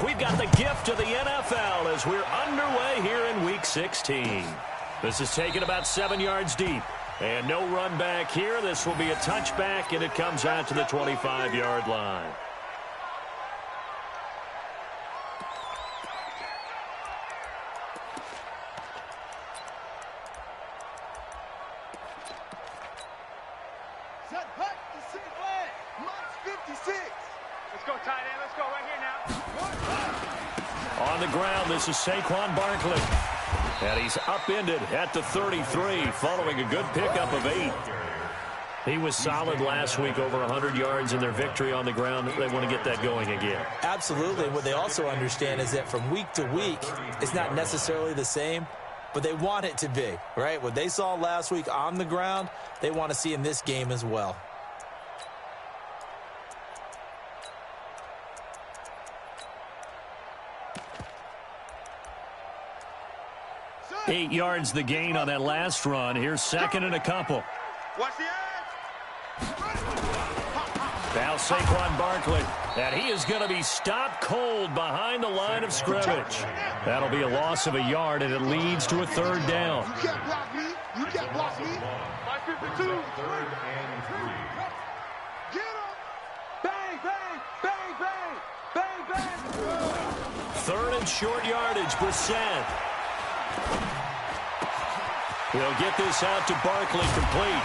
We've got the gift of the NFL as we're underway here in Week 16. This is taken about 7 yards deep. And no run back here. This will be a touchback, and it comes out to the 25-yard line. Set hut to sit flag. March 56. Let's go, tight end. Let's go right here now. On the ground, this is Saquon Barkley. And he's upended at the 33 following a good pickup of 8. He was solid last week, over 100 yards in their victory on the ground. They want to get that going again. Absolutely. What they also understand is that from week to week, it's not necessarily the same, but they want it to be, right? What they saw last week on the ground, they want to see in this game as well. Eight yards the gain on that last run. Here's second and a couple. Watch the edge. Now Saquon Barkley. And he is going to be stopped cold behind the line of scrimmage. That'll be a loss of a yard, and it leads to a third down. You can't block me. You can't block me. 552. Third and 3. Get him. Bang, bang, bang, bang, bang, bang. Third and short yardage, Brissett. He'll get this out to Barkley complete.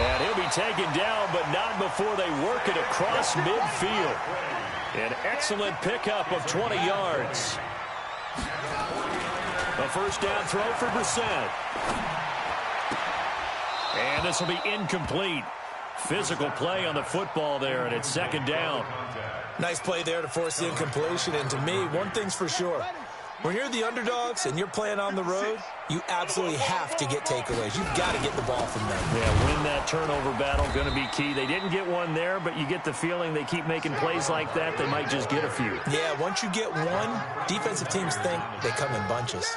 And he'll be taken down, but not before they work it across midfield. An excellent pickup of 20 yards. A first down throw for Brissett. And this will be incomplete. Physical play on the football there, and it's second down. Nice play there to force the incompletion. And to me, one thing's for sure. When you're the underdogs and you're playing on the road, you absolutely have to get takeaways. You've got to get the ball from them. Yeah, win that turnover battle, going to be key. They didn't get one there, but you get the feeling they keep making plays like that, they might just get a few. Yeah, once you get one, defensive teams think they come in bunches.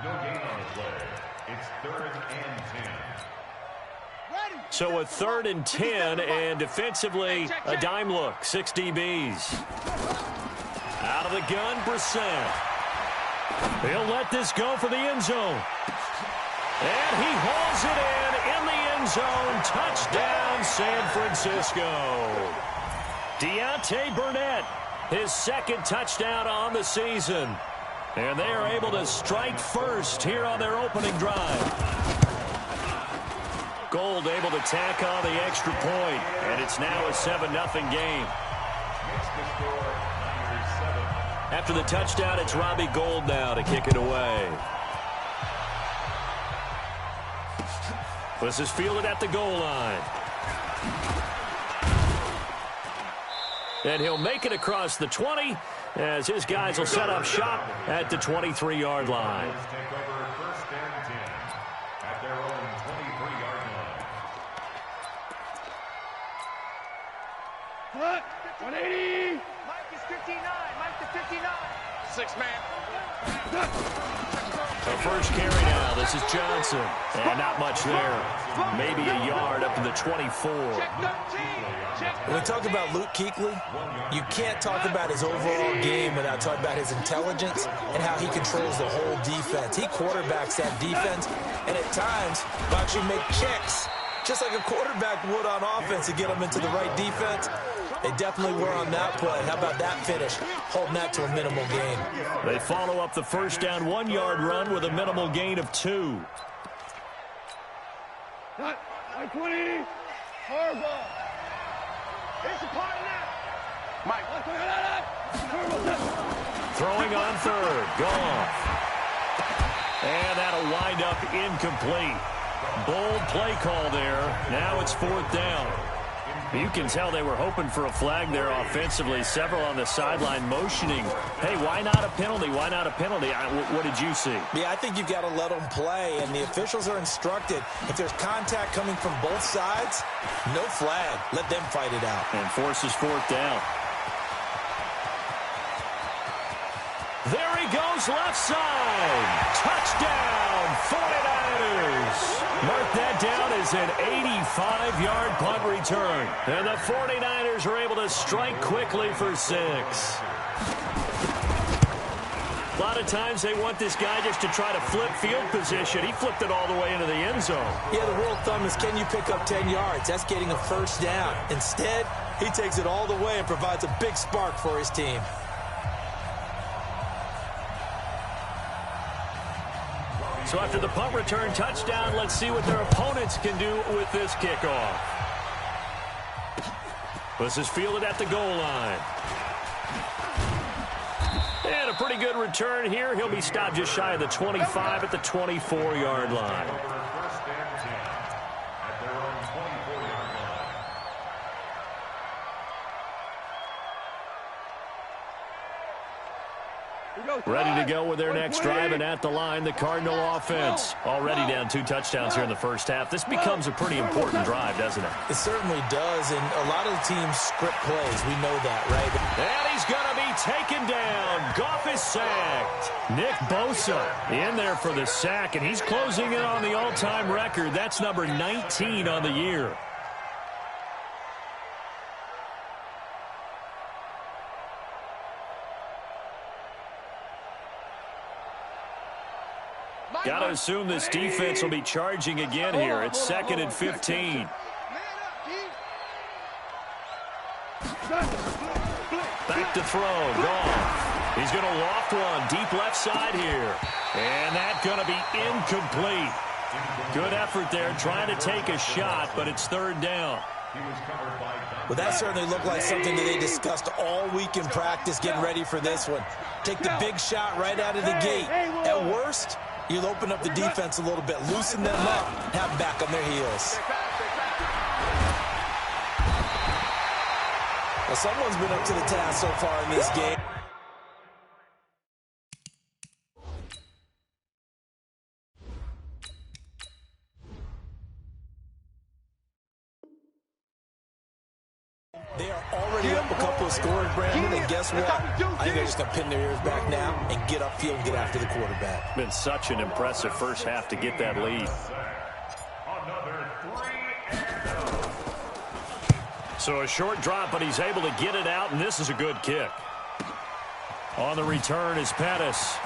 No gain on the play. It's third and 10. So a third and 10, and defensively, a dime look. 6 DBs. Out of the gun, Brissett. He'll let this go for the end zone. And he hauls it in the end zone. Touchdown, San Francisco. Deontay Burnett, his second touchdown on the season. And they are able to strike first here on their opening drive. Gold able to tack on the extra point, and it's now a 7-0 game. After the touchdown, it's Robbie Gould now to kick it away. This is fielded at the goal line. And he'll make it across the 20 as his guys will set up shop at the 23-yard line. Take over first and 10 at their own 23-yard line. 180. Mike is 59. Mike to 59. 6-man. So first carry now. This is Johnson. And not much there. Maybe a yard up to the 24. When we talk about Luke Kuechly, you can't talk about his overall game without talking about his intelligence and how he controls the whole defense. He quarterbacks that defense, and at times will actually make checks, just like a quarterback would on offense to get them into the right defense. They definitely were on that play. How about that finish? Holding that to a minimal gain. They follow up the first down 1-yard run with a minimal gain of 2. 20. Hard ball. It's a part of that. Mike. Throwing on third. Goff. And that'll wind up incomplete. Bold play call there. Now it's fourth down. You can tell they were hoping for a flag there offensively. Several on the sideline motioning. Hey, why not a penalty? Why not a penalty? What did you see? Yeah, I think you've got to let them play, and the officials are instructed. If there's contact coming from both sides, no flag. Let them fight it out. And forces fourth down. There he goes, left side. Touchdown, 49ers. Mark that down as an 85-yard punt return. And the 49ers are able to strike quickly for 6. lot of times they want this guy just to try to flip field position. He flipped it all the way into the end zone. Yeah, the rule of thumb is, can you pick up 10 yards? That's getting a first down. Instead, he takes it all the way and provides a big spark for his team. So after the punt return touchdown, let's see what their opponents can do with this kickoff. This is fielded at the goal line. And a pretty good return here. He'll be stopped just shy of the 25 at the 24-yard line. Ready to go with their next drive, and at the line, the Cardinal offense. Already down 2 touchdowns here in the first half. This becomes a pretty important drive, doesn't it? It certainly does, and a lot of the teams script plays. We know that, right? And he's going to be taken down. Goff is sacked. Nick Bosa in there for the sack, and he's closing in on the all-time record. That's number 19 on the year. Got to assume this defense will be charging again here. It's 2nd and 15. Back to throw. Goff. He's going to loft one deep left side here. And that's going to be incomplete. Good effort there trying to take a shot, but it's 3rd down. Well, that certainly looked like something that they discussed all week in practice getting ready for this one. Take the big shot right out of the gate. At worst, you'll open up the defense a little bit, loosen them up, have them back on their heels. Well, someone's been up to the task so far in this game. They are already up a couple of scores, Brandon, and guess what? I think they're just going to pin their ears back now and get upfield and get after the quarterback. Been such an impressive first half to get that lead. So a short drop, but he's able to get it out, and this is a good kick. On the return is Pettis.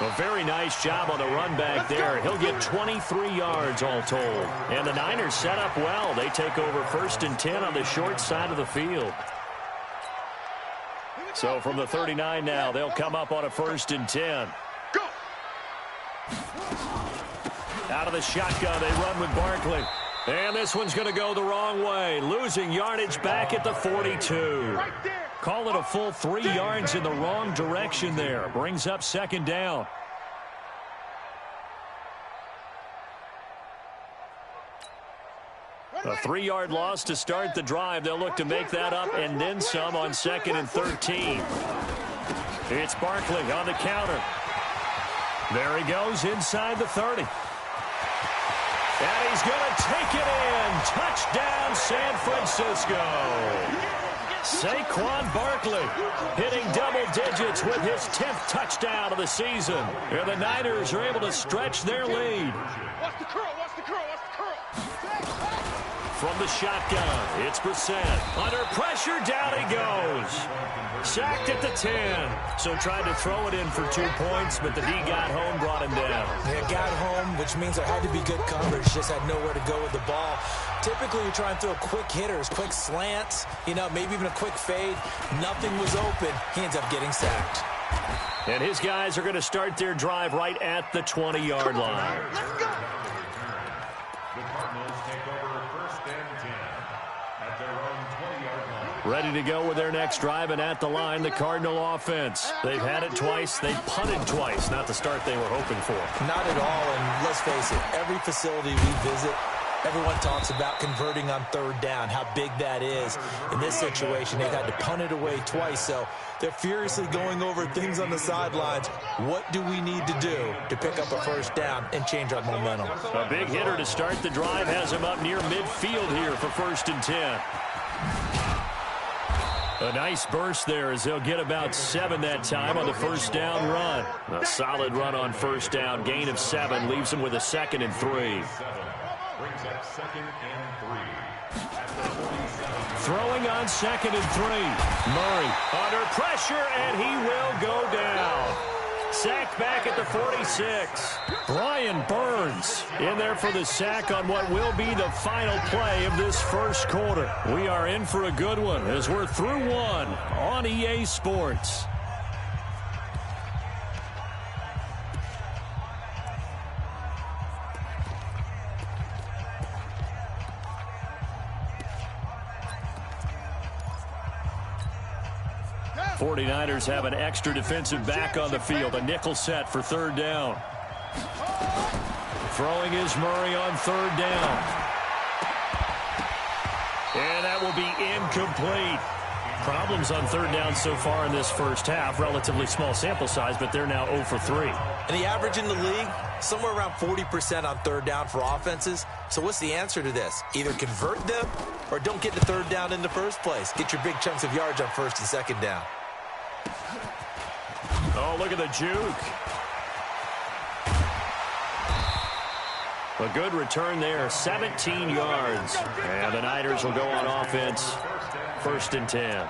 A very nice job on the run back there. He'll get 23 yards all told. And the Niners set up well. They take over 1st and 10 on the short side of the field. So from the 39 now, they'll come up on a 1st and 10. Out of the shotgun, they run with Barkley. And this one's going to go the wrong way. Losing yardage back at the 42. Call it a full 3 yards in the wrong direction there. Brings up 2nd down. A 3-yard loss to start the drive. They'll look to make that up and then some on 2nd and 13. It's Barkley on the counter. There he goes inside the 30. And he's going to take it in. Touchdown, San Francisco. Saquon Barkley hitting double digits with his 10th touchdown of the season. And the Niners are able to stretch their lead. Watch the curl, watch the curl, watch the curl. From the shotgun, it's Brissett. Under pressure, down he goes. Sacked at the 10. So tried to throw it in for 2 points, but the D got home, brought him down. Yeah, got home, which means there had to be good coverage. Just had nowhere to go with the ball. Typically, you try and throw quick hitters, quick slants, maybe even a quick fade. Nothing was open. He ends up getting sacked. And his guys are going to start their drive right at the 20-yard line. Let's go. The Cardinals take over 1st and 10 at their own 20-yard line. Ready to go with their next drive, and at the line, the Cardinal offense. They've had it twice. They've punted twice. Not the start they were hoping for. Not at all, and let's face it, every facility we visit, everyone talks about converting on 3rd down, how big that is. In this situation, they've had to punt it away twice, so they're furiously going over things on the sidelines. What do we need to do to pick up a 1st down and change our momentum? A big hitter to start the drive has him up near midfield here for 1st and 10. A nice burst there as they'll get about 7 that time on the 1st down run. A solid run on 1st down, gain of 7, leaves them with a 2nd and 3. Brings up 2nd and 3. Throwing on 2nd and 3. Murray under pressure, and he will go down. Sacked back at the 46. Brian Burns in there for the sack on what will be the final play of this first quarter. We are in for a good one as we're through one on EA Sports. '49ers have an extra defensive back on the field. A nickel set for 3rd down. Throwing is Murray on 3rd down. And that will be incomplete. Problems on 3rd down so far in this first half. Relatively small sample size, but they're now 0 for 3. And the average in the league, somewhere around 40% on 3rd down for offenses. So what's the answer to this? Either convert them or don't get the 3rd down in the first place. Get your big chunks of yards on 1st and 2nd down. Oh, look at the juke. A good return there, 17 yards. And the Niners will go on offense, 1st and 10.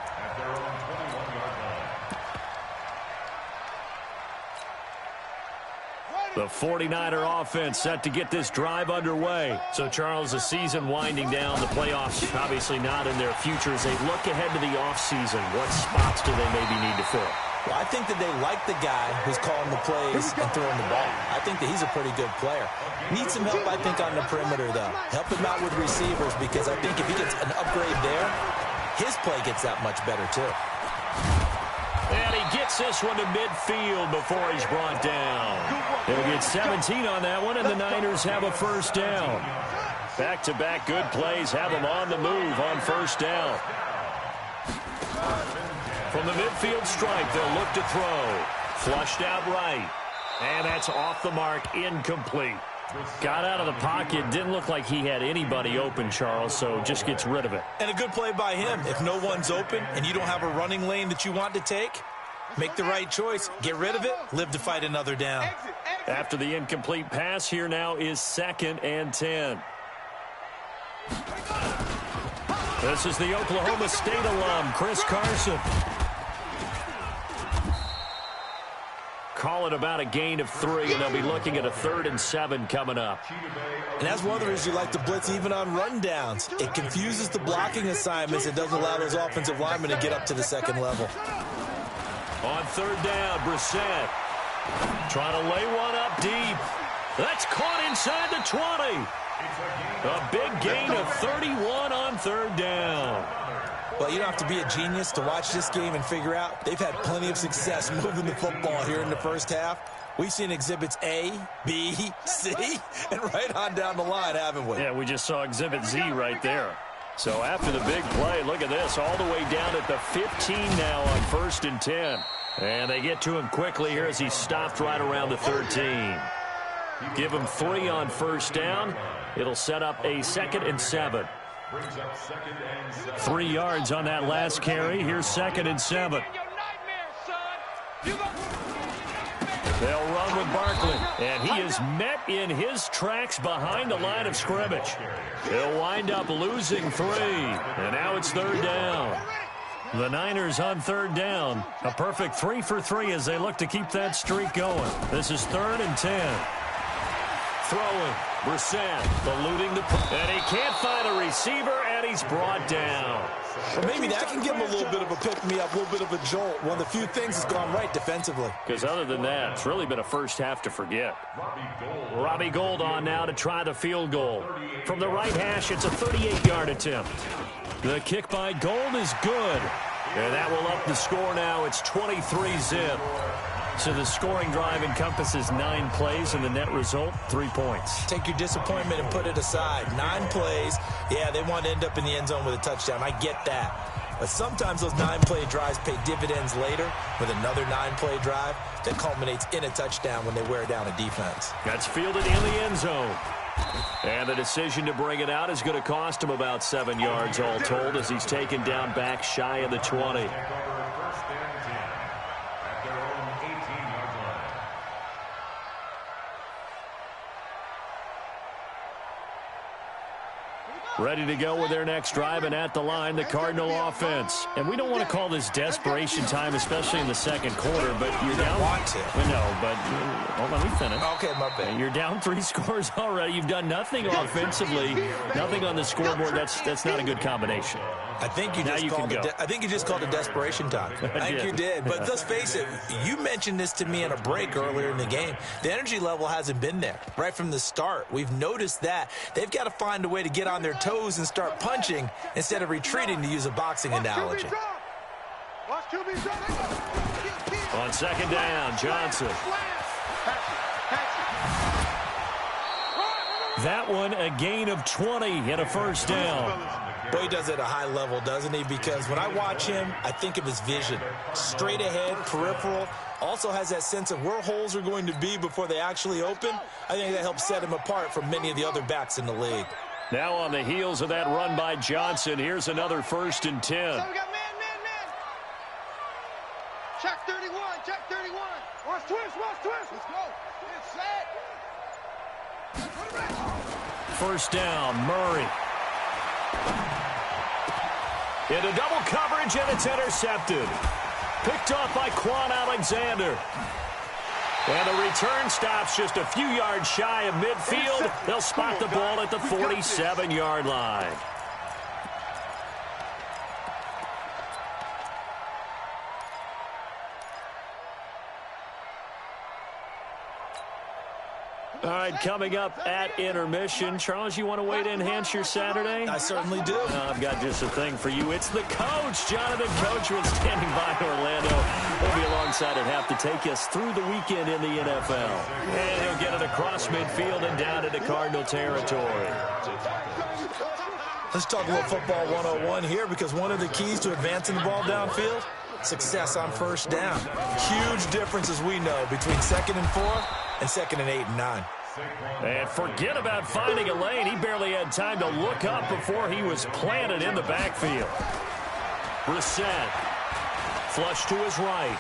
The 49er offense set to get this drive underway. So, Charles, the season winding down, the playoffs obviously not in their future. As they look ahead to the offseason, what spots do they maybe need to fill? Well, I think that they like the guy who's calling the plays and throwing the ball. I think that he's a pretty good player. Needs some help, I think, on the perimeter, though. Help him out with receivers, because I think if he gets an upgrade there, his play gets that much better, too. And he gets this one to midfield before he's brought down. They'll get 17 on that one, and the Niners have a 1st down. Back-to-back good plays have them on the move on 1st down. From the midfield stripe, they'll look to throw. Flushed out right. And that's off the mark, incomplete. Got out of the pocket, didn't look like he had anybody open, Charles, so just gets rid of it. And a good play by him. If no one's open and you don't have a running lane that you want to take, make the right choice. Get rid of it, live to fight another down. After the incomplete pass, here now is 2nd and 10. This is the Oklahoma State alum, Chris Carson. Call it about a gain of 3, and they'll be looking at a 3rd and 7 coming up. And that's one of the reasons you like to blitz even on rundowns. It confuses the blocking assignments. It doesn't allow those offensive linemen to get up to the 2nd level. On 3rd down, Brissett trying to lay one up deep. That's caught inside the 20. A big gain of 31 on 3rd down. Well, you don't have to be a genius to watch this game and figure out they've had plenty of success moving the football here in the first half. We've seen exhibits A, B, C, and right on down the line, haven't we? Yeah, we just saw exhibit Z right there. So after the big play, look at this, all the way down at the 15 now on 1st and 10. And they get to him quickly here as he stopped right around the 13. Give him 3 on 1st down. It'll set up a 2nd and 7. 3 yards on that last carry. Here's 2nd and 7. They'll run with Barkley, and he is met in his tracks behind the line of scrimmage. He'll wind up losing 3, and now it's 3rd down. The Niners on 3rd down. A perfect 3 for 3 as they look to keep that streak going. This is 3rd and 10. Throwing, Brissett, eluding the... And he can't find a receiver, and he's brought down. Well, maybe that can give him a little bit of a pick-me-up, a little bit of a jolt. One of the few things that's gone right defensively. Because other than that, it's really been a first half to forget. Robbie Gould on now to try the field goal. From the right hash, it's a 38-yard attempt. The kick by Gould is good. And that will up the score now. It's 23-zip. So the scoring drive encompasses 9 plays, and the net result, 3 points. Take your disappointment and put it aside. 9 plays. Yeah, they want to end up in the end zone with a touchdown. I get that. But sometimes those 9-play drives pay dividends later with another 9-play drive that culminates in a touchdown when they wear down a defense. That's fielded in the end zone. And the decision to bring it out is going to cost him about 7 yards all told as he's taken down back shy of the 20. Ready to go with their next drive, and at the line, the Cardinal offense. And we don't want to call this desperation time, especially in the second quarter, but you're down. Want to. No, but hold on, let me finish. Okay, my bad. You're down 3 scores already. You've done nothing offensively, nothing on the scoreboard. That's not a good combination. I think you just called it desperation time. I think you did. But let's face it, you mentioned this to me in a break earlier in the game. The energy level hasn't been there right from the start. We've noticed that. They've got to find a way to get on their toes and start punching instead of retreating, to use a boxing analogy. On second down, Johnson. That one, a gain of 20 and a first down. Boy, he does it at a high level, doesn't he? Because when I watch him, I think of his vision. Straight ahead, peripheral. Also has that sense of where holes are going to be before they actually open. I think that helps set him apart from many of the other backs in the league. Now on the heels of that run by Johnson, here's another 1st and 10. So we got man. Check 31, check 31. Watch twist. Let's go. It's set. First down, Murray. Into double coverage, and it's intercepted. Picked off by Quan Alexander. And the return stops just a few yards shy of midfield. They'll spot the ball at the 47-yard line. All right, coming up at intermission. Charles, you want to wait to enhance your Saturday? I certainly do. I've got just a thing for you. It's the coach, Jonathan Coachman, standing by in Orlando. He'll be alongside at half to take us through the weekend in the NFL. And he'll get it across midfield and down into Cardinal territory. Let's talk a little football 101 here, because one of the keys to advancing the ball downfield, success on first down. Huge difference, as we know, between 2nd and 4 and 2nd and 8 and 9. And forget about finding a lane. He barely had time to look up before he was planted in the backfield. Brissett. Flush to his right.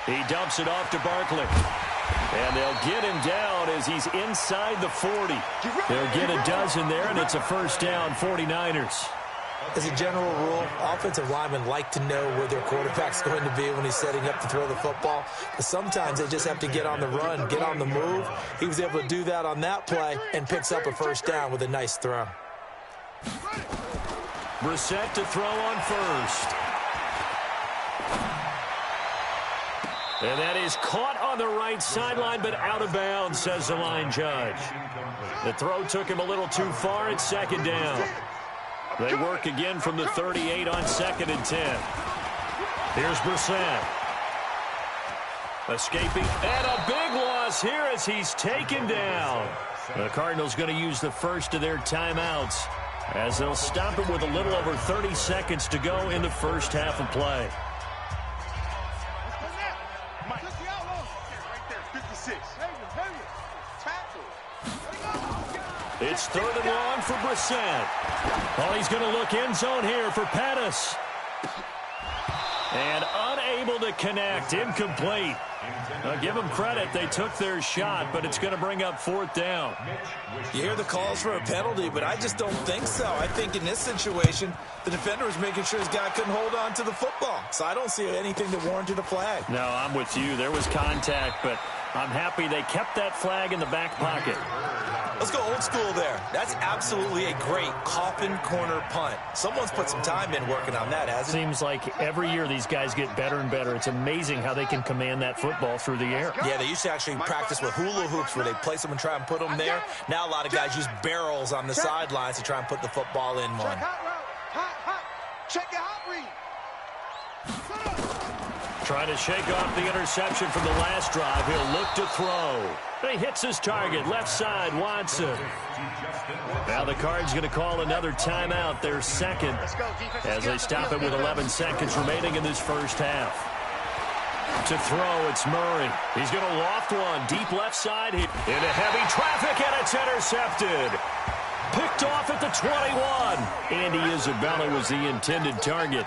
He dumps it off to Barkley. And they'll get him down as he's inside the 40. They'll get a dozen there, and it's a first down, 49ers. As a general rule, offensive linemen like to know where their quarterback's going to be when he's setting up to throw the football. But sometimes they just have to get on the run, get on the move. He was able to do that on that play and picks up a first down with a nice throw. Brissett to throw on first. And that is caught on the right sideline, but out of bounds, says the line judge. The throw took him a little too far. It's second down. They work again from the 38 on 2nd and 10. Here's Brissett. Escaping. And a big loss here as he's taken down. The Cardinals going to use the first of their timeouts as they'll stop it with a little over 30 seconds to go in the first half of play. It's 3rd and long for Brissett. Oh, he's going to look end zone here for Pettis. And unable to connect. Incomplete. Give them credit. They took their shot, but it's going to bring up 4th down. You hear the calls for a penalty, but I just don't think so. I think in this situation, the defender was making sure his guy couldn't hold on to the football. So I don't see anything that warranted a flag. No, I'm with you. There was contact, but I'm happy they kept that flag in the back pocket. Let's go old school there. That's absolutely a great coffin corner punt. Someone's put some time in working on that, hasn't it? Seems like every year these guys get better and better. It's amazing how they can command that football through the air. Yeah, they used to actually practice with hula hoops where they place them and try and put them there. Now a lot of guys use barrels on the sidelines to try and put the football in one. Check your hot read. Trying to shake off the interception from the last drive. He'll look to throw. He hits his target, left side, Watson. Now the Cards going to call another timeout, their second, as they stop it with 11 seconds remaining in this first half. To throw, it's Murray. He's going to loft one, deep left side. Into heavy traffic, and it's intercepted. Picked off at the 21. Andy Isabella was the intended target.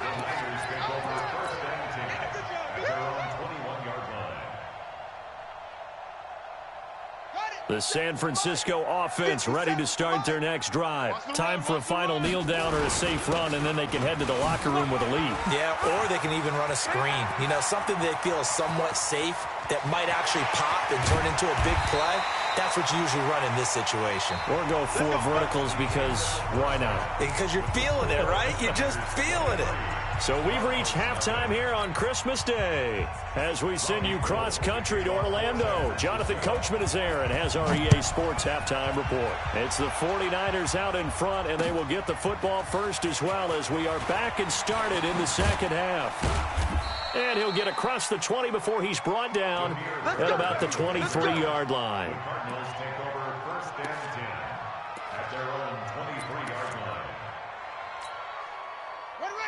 The San Francisco offense ready to start their next drive. Time for a final kneel down or a safe run, and then they can head to the locker room with a lead. Yeah, or they can even run a screen. You know, something they feel is somewhat safe that might actually pop and turn into a big play. That's what you usually run in this situation. Or go 4 verticals because why not? Because you're feeling it, right? You're just feeling it. So we've reached halftime here on Christmas Day. As we send you cross-country to Orlando, Jonathan Coachman is there and has our EA Sports halftime report. It's the 49ers out in front, and they will get the football first as well as we are back and started in the second half. And he'll get across the 20 before he's brought down at about the 23-yard line. Cardinals take over first and 10 at their own 23-yard line.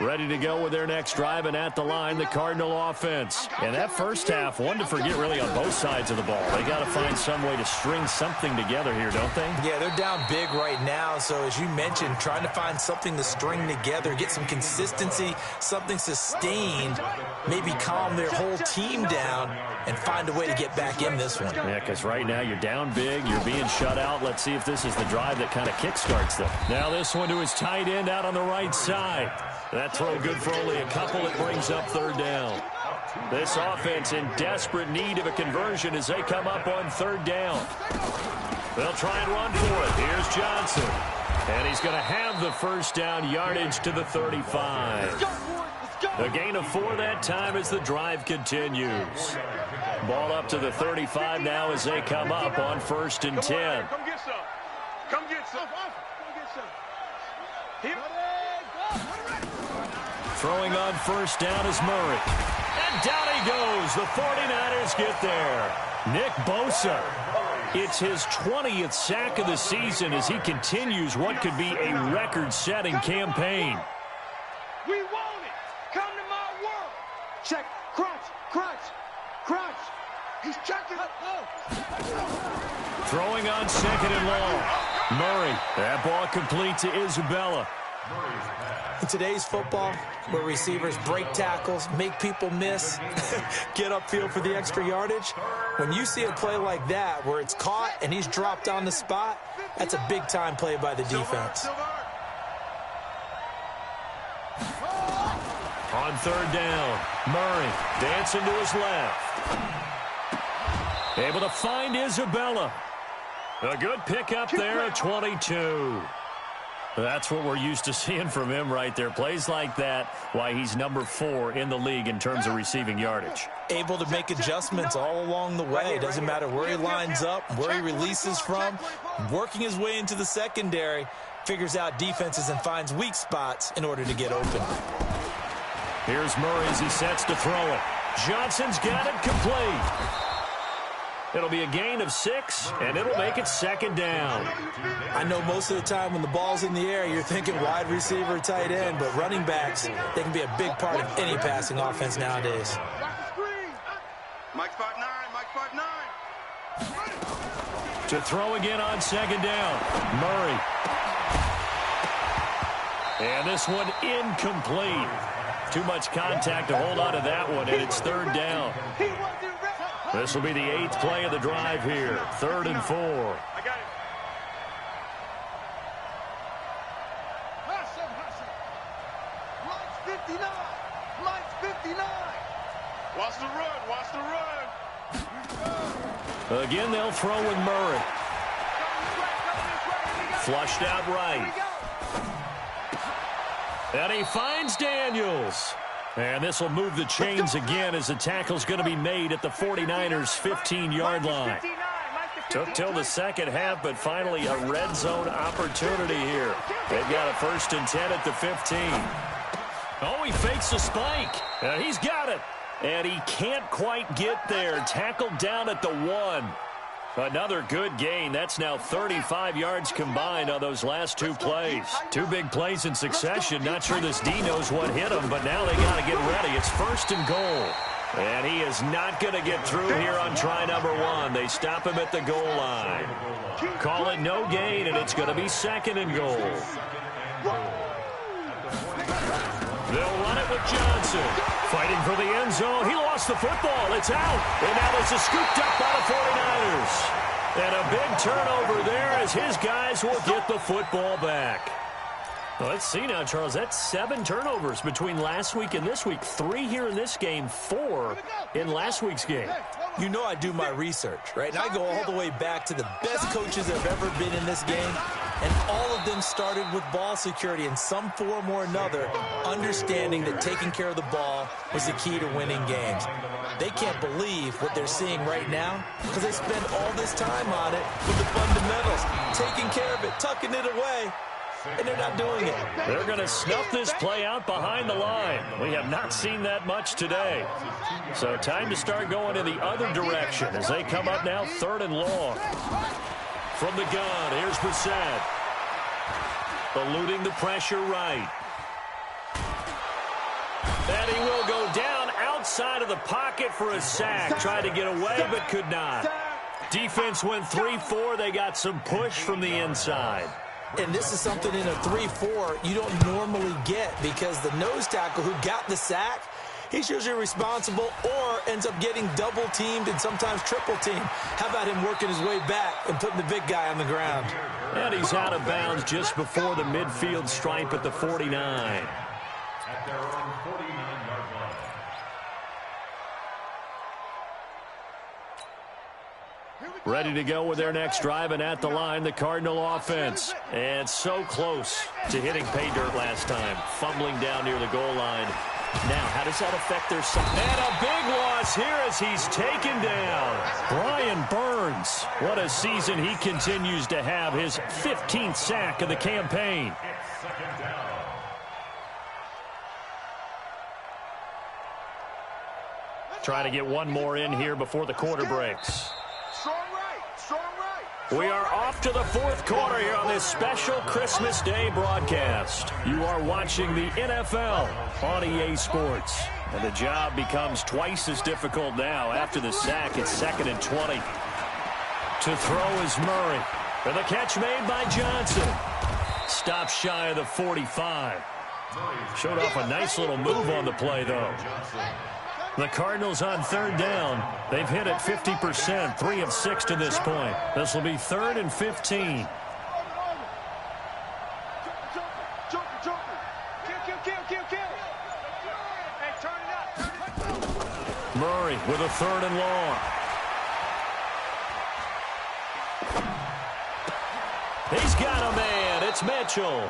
Ready to go with their next drive, and at the line, the Cardinal offense. And that first half, one to forget really on both sides of the ball. They got to find some way to string something together here, don't they? Yeah, they're down big right now. So as you mentioned, trying to find something to string together, get some consistency, something sustained, maybe calm their whole team down and find a way to get back in this one. Yeah, because right now you're down big, you're being shut out. Let's see if this is the drive that kind of kickstarts them. Now this one to his tight end out on the right side. That throw good for only a couple. It brings up third down. This offense in desperate need of a conversion as they come up on third down. They'll try and run for it. Here's Johnson. And he's going to have the first down, yardage to the 35. A gain of 4 that time as the drive continues. Ball up to the 35 now as they come up on first and 10. Come get some. Come get some. Come get some. Here. Throwing on first down is Murray. And down he goes. The 49ers get there. Nick Bosa. It's his 20th sack of the season as he continues what could be a record-setting campaign. We want it. Come to my world. Check. Crunch. Crunch. Crunch. He's checking. Throwing on second and long. Murray. That ball complete to Isabella. In today's football, where receivers break tackles, make people miss, get upfield for the extra yardage, when you see a play like that where it's caught and he's dropped on the spot, that's a big-time play by the defense. On third down, Murray dancing to his left. Able to find Isabella. A good pickup there at 22. That's what we're used to seeing from him right there. Plays like that, why he's number 4 in the league in terms of receiving yardage. Able to make adjustments all along the way. It doesn't matter where he lines up, where he releases from. Working his way into the secondary, figures out defenses and finds weak spots in order to get open. Here's Murray as he sets to throw it. Johnson's got it complete. It'll be a gain of 6, and it'll make it second down. I know most of the time when the ball's in the air, you're thinking wide receiver, tight end, but running backs, they can be a big part of any passing offense nowadays. Mike 5'9", Mike 5'9". To throw again on second down, Murray. And this one incomplete. Too much contact to hold on to that one, and it's third down. This will be the 8th play of the drive here. 3rd and 4. I got it. Mike's 59. Mike's 59. Watch the run. Watch the run. Again, they'll throw with Murray. Flushed out right. And he finds Daniels. And this will move the chains again as the tackle's going to be made at the 49ers' 15-yard line. Took till the second half, but finally a red zone opportunity here. They've got a 1st and 10 at the 15. Oh, he fakes the spike. He's got it. And he can't quite get there. Tackled down at the 1. Another good gain. That's now 35 yards combined on those last 2 plays. 2 big plays in succession. Not sure this D knows what hit him, but now they got to get ready. It's 1st and goal. And he is not going to get through here on try number 1. They stop him at the goal line. Call it no gain, and it's going to be 2nd and goal. They'll run it with Johnson. Fighting for the end zone. He lost the football. It's out. And now this is scooped up by the 49ers. And a big turnover there as his guys will get the football back. Well, let's see now, Charles. That's 7 turnovers between last week and this week. 3 here in this game, 4 in last week's game. You know I do my research, right? And I go all the way back to the best coaches that have ever been in this game. And all of them started with ball security in some form or another, understanding that taking care of the ball was the key to winning games. They can't believe what they're seeing right now because they spend all this time on it with the fundamentals, taking care of it, tucking it away. And they're not doing it. They're going to snuff this play out behind the line. We have not seen that much today. So time to start going in the other direction as they come up now 3rd and long. From the gun, here's Brissett. Eluding the pressure right. And he will go down outside of the pocket for a sack. Tried to get away, but could not. Defense went 3-4. They got some push from the inside. And this is something in a 3-4 you don't normally get because the nose tackle who got the sack, he's usually responsible or ends up getting double-teamed and sometimes triple-teamed. How about him working his way back and putting the big guy on the ground? And he's out of bounds just before the midfield stripe at the 49. At their own 49-yard line. Ready to go with their next drive, and at the line, the Cardinal offense. And so close to hitting pay dirt last time, fumbling down near the goal line. Now, how does that affect their side? And a big loss here as he's taken down. Brian Burns, what a season he continues to have, his 15th sack of the campaign. It's 2nd down. Try to get one more in here before the quarter breaks. Strong right, strong right. We are off to the 4th quarter here on this special Christmas Day broadcast. You are watching the NFL on EA Sports. And the job becomes twice as difficult now. After the sack, it's 2nd and 20. To throw is Murray. And the catch made by Johnson. Stops shy of the 45. Showed off a nice little move on the play, though. The Cardinals on 3rd down. They've hit it 50%, 3 of 6 to this point. This will be 3rd and 15. Murray with a 3rd and long. He's got a man. It's Mitchell.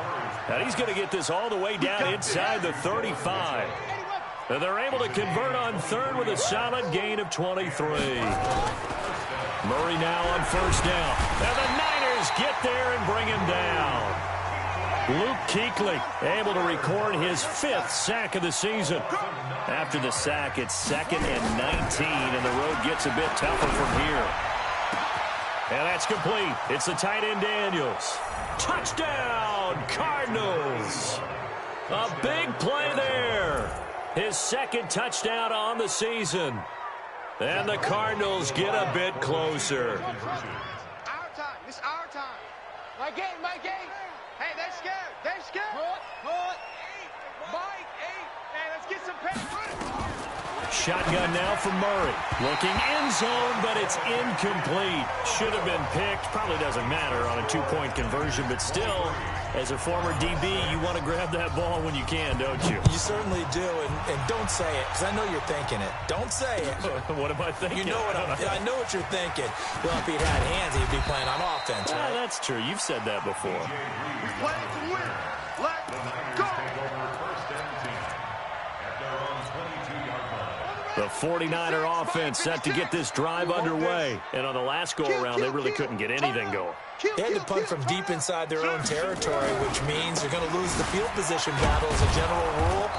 And he's going to get this all the way down inside the 35. And they're able to convert on 3rd with a solid gain of 23. Murray now on 1st down. And the Niners get there and bring him down. Luke Kuechly able to record his 5th sack of the season. After the sack, it's 2nd and 19, and the road gets a bit tougher from here. And that's complete. It's the tight end Daniels. Touchdown, Cardinals. A big play there. His 2nd touchdown on the season. And the Cardinals get a bit closer. Our time. It's our time. My game, my game. Hey, they're scared. They're scared. Put. Mike, 8. Hey, let's get some pace. Shotgun now for Murray. Looking end zone, but it's incomplete. Should have been picked. Probably doesn't matter on a 2-point conversion, but still, as a former DB, you want to grab that ball when you can, don't you? You certainly do, and don't say it, because I know you're thinking it. Don't say it. What am I thinking? You know what I know what you're thinking. Well, if he'd had hands, he'd be playing on offense, right? That's true. You've said that before. We're playing to win. Let's go. The 49er offense set to get this drive underway. And on the last go-around, they really couldn't get anything going. They had to punt from deep inside their own territory, which means they're going to lose the field position battle as a general rule.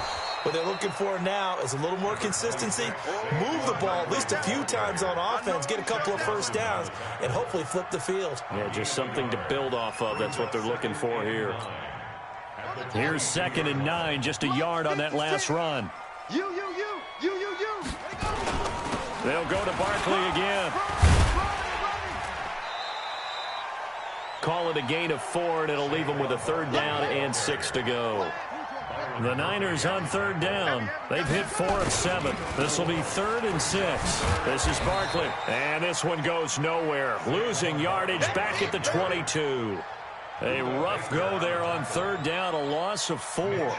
What they're looking for now is a little more consistency, move the ball at least a few times on offense, get a couple of 1st downs, and hopefully flip the field. Yeah, just something to build off of. That's what they're looking for here. Here's 2nd and 9, just a yard on that last run. You. They'll go to Barkley again. Call it a gain of 4, and it'll leave them with a 3rd down and 6 to go. The Niners on third down. They've hit 4 of 7. This will be 3rd and 6. This is Barkley. And this one goes nowhere. Losing yardage back at the 22. A rough go there on third down, a loss of 4.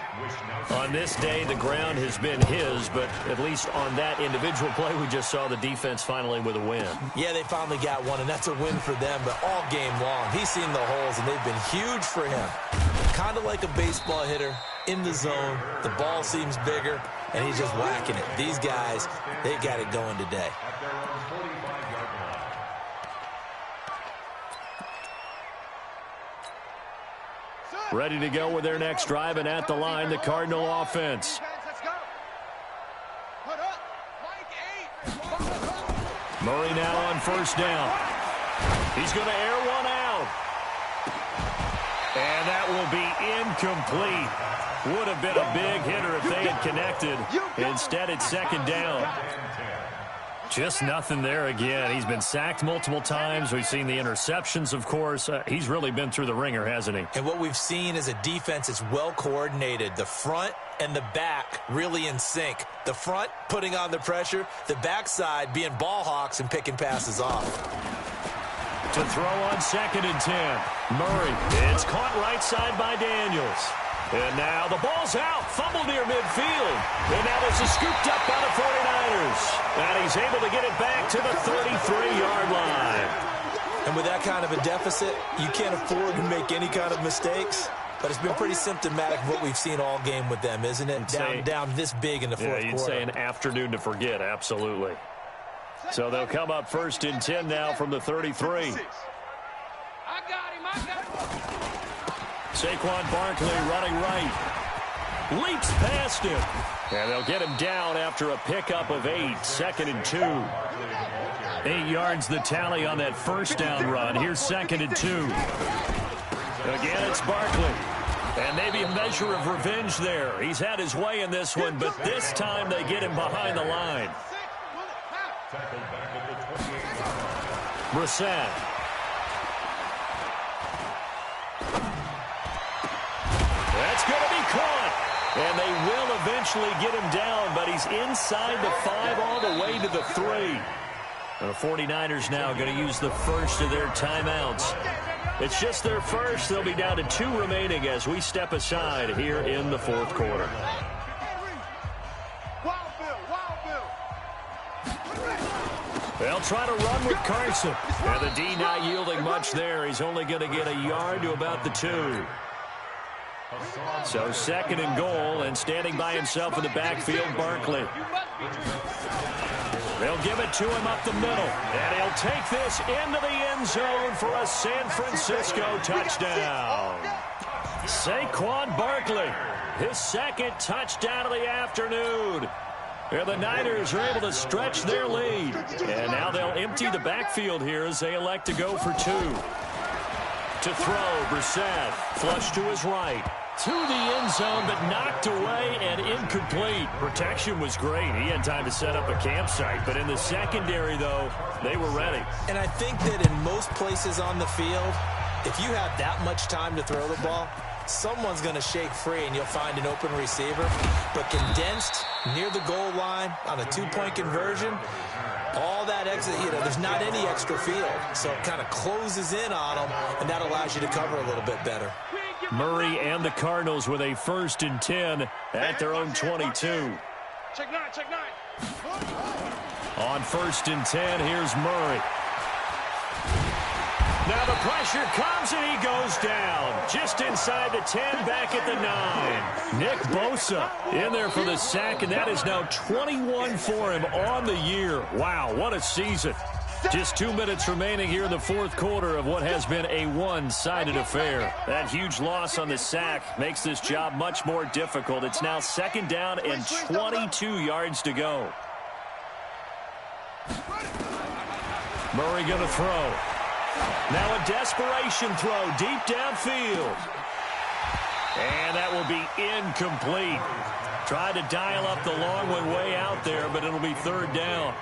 On this day, the ground has been his, but at least on that individual play, we just saw the defense finally with a win. Yeah, they finally got one, and that's a win for them, but all game long, he's seen the holes, and they've been huge for him. Kind of like a baseball hitter in the zone. The ball seems bigger, and he's just whacking it. These guys, they got it going today. Ready to go with their next drive, and at the line, the Cardinal offense. Murray now on first down. He's going to air one out. And that will be incomplete. Would have been a big hitter if they had connected. Instead, it's second down. Just nothing there again. He's been sacked multiple times. We've seen the interceptions, of course. He's really been through the ringer, hasn't he? And what we've seen is a defense that's well coordinated. The front and the back really in sync. The front putting on the pressure. The backside being ball hawks and picking passes off. To throw on 2nd and 10. Murray. It's caught right side by Daniels. And now the ball's out. Fumble near midfield. And now this is scooped up by the 49ers. And he's able to get it back to the 33-yard line. And with that kind of a deficit, you can't afford to make any kind of mistakes. But it's been pretty symptomatic of what we've seen all game with them, isn't it? Down this big in the fourth quarter. You'd say an afternoon to forget, absolutely. So they'll come up 1st and 10 now from the 33. I got him. Saquon Barkley running right. Leaps past him. And they'll get him down after a pickup of 8. 2nd and 2. 8 yards the tally on that first down run. Here's 2nd and 2. Again, it's Barkley. And maybe a measure of revenge there. He's had his way in this one, but this time they get him behind the line. Brissett. That's going to be caught. And they will eventually get him down, but he's inside the 5 all the way to the 3. The 49ers now going to use the first of their timeouts. It's just their first. They'll be down to 2 remaining as we step aside here in the fourth quarter. They'll try to run with Carson. And the D not yielding much there. He's only going to get a yard to about the 2. So 2nd and goal, and standing by himself in the backfield, Barkley. They'll give it to him up the middle. And he'll take this into the end zone for a San Francisco touchdown. Saquon Barkley, his 2nd touchdown of the afternoon. And the Niners are able to stretch their lead. And now they'll empty the backfield here as they elect to go for 2. To throw, Brissett, flush to his right. To the end zone, but knocked away and incomplete. Protection was great. He had time to set up a campsite. But in the secondary, though, they were ready. And I think that in most places on the field, if you have that much time to throw the ball, someone's going to shake free and you'll find an open receiver. But condensed near the goal line on a 2-point conversion, all that exit, there's not any extra field. So it kind of closes in on them, and that allows you to cover a little bit better. Murray and the Cardinals with a 1st and 10 at their own 22. Check 9. On 1st and 10, here's Murray. Now the pressure comes and he goes down. Just inside the 10, back at the 9. Nick Bosa in there for the sack, and that is now 21 for him on the year. Wow, what a season. Just 2 minutes remaining here in the fourth quarter of what has been a one-sided affair. That huge loss on the sack makes this job much more difficult. It's now 2nd down and 22 yards to go. Murray going to throw. Now a desperation throw deep downfield. And that will be incomplete. Tried to dial up the long one way out there, but it'll be 3rd down.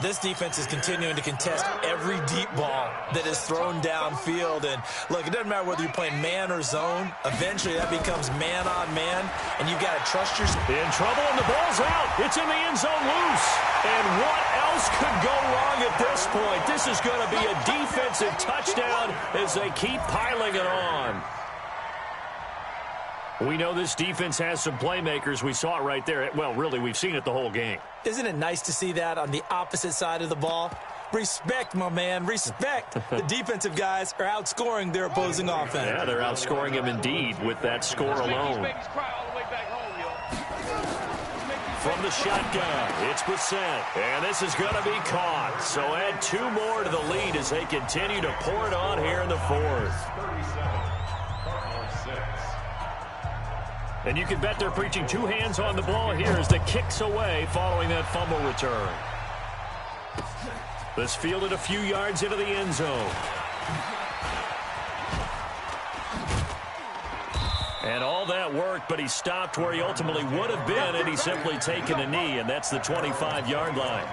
This defense is continuing to contest every deep ball that is thrown downfield. And, look, it doesn't matter whether you're playing man or zone. Eventually, that becomes man on man, and you've got to trust your... In trouble, and the ball's out. It's in the end zone loose. And what else could go wrong at this point? This is going to be a defensive touchdown as they keep piling it on. We know this defense has some playmakers. We saw it right there. Well, really, we've seen it the whole game. Isn't it nice to see that on the opposite side of the ball? Respect, my man, respect. The defensive guys are outscoring their opposing offense. Yeah, they're outscoring them indeed with that score alone. From the shotgun, it's Brissett, and this is going to be caught. So add 2 more to the lead as they continue to pour it on here in the fourth. And you can bet they're preaching 2 hands on the ball here as the kick's away following that fumble return. This fielded a few yards into the end zone. And all that worked, but he stopped where he ultimately would have been had he simply taken a knee, and that's the 25-yard line.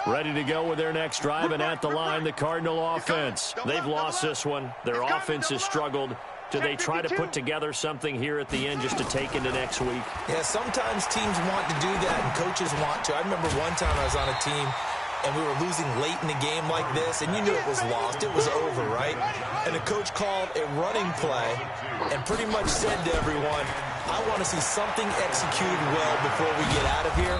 Ready to go with their next drive, and at the line, the Cardinal offense. They've lost this one. Their offense has struggled. Do they try to put together something here at the end just to take into next week? Yeah, sometimes teams want to do that, and coaches want to. I remember one time I was on a team, and we were losing late in the game like this, and you knew it was lost. It was over, right? And the coach called a running play and pretty much said to everyone, I want to see something executed well before we get out of here.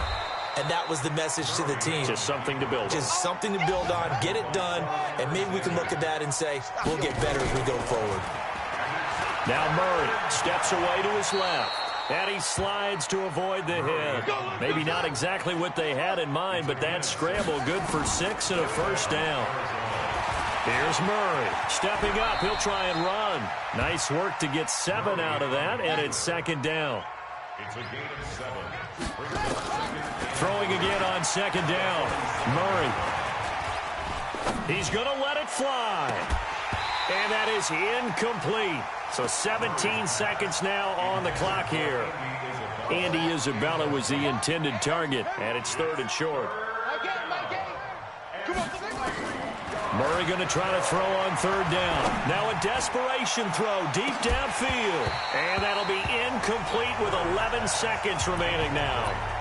And that was the message to the team. Just something to build on. Just something to build on, get it done, and maybe we can look at that and say, we'll get better as we go forward. Now Murray steps away to his left, and he slides to avoid the hit. Maybe not exactly what they had in mind, but that scramble good for 6 and a first down. Here's Murray stepping up. He'll try and run. Nice work to get 7 out of that, and it's 2nd down. It's a gain of 7. Throwing again on 2nd down. Murray. He's going to let it fly. And that is incomplete. So 17 seconds now on the clock here. Andy Isabella was the intended target, and it's 3rd and short. Murray going to try to throw on 3rd down. Now a desperation throw deep downfield. And that'll be incomplete with 11 seconds remaining now.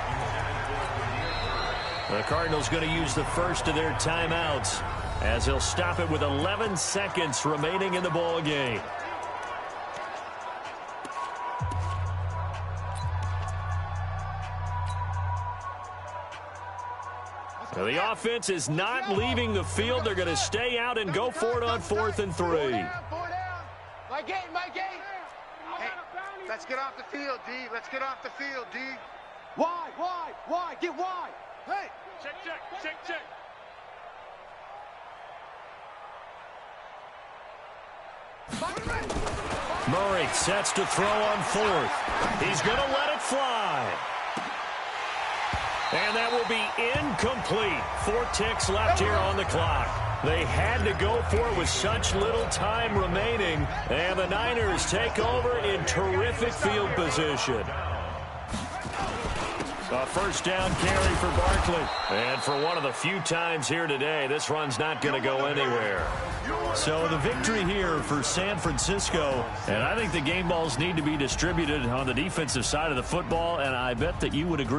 The Cardinals going to use the first of their timeouts as they'll stop it with 11 seconds remaining in the ball game. Now the offense is not leaving the field. They're going to stay out and go for it on 4th and 3. My game. Hey, let's get off the field, D. Let's get off the field, D. Wide. Get wide. Hey. Check. Murray sets to throw on 4th. He's going to let it fly. And that will be incomplete. 4 ticks left here on the clock. They had to go for it with such little time remaining. And the Niners take over in terrific field position. A first down carry for Barkley. And for one of the few times here today, this run's not going to go anywhere. So the victory here for San Francisco. And I think the game balls need to be distributed on the defensive side of the football, and I bet that you would agree.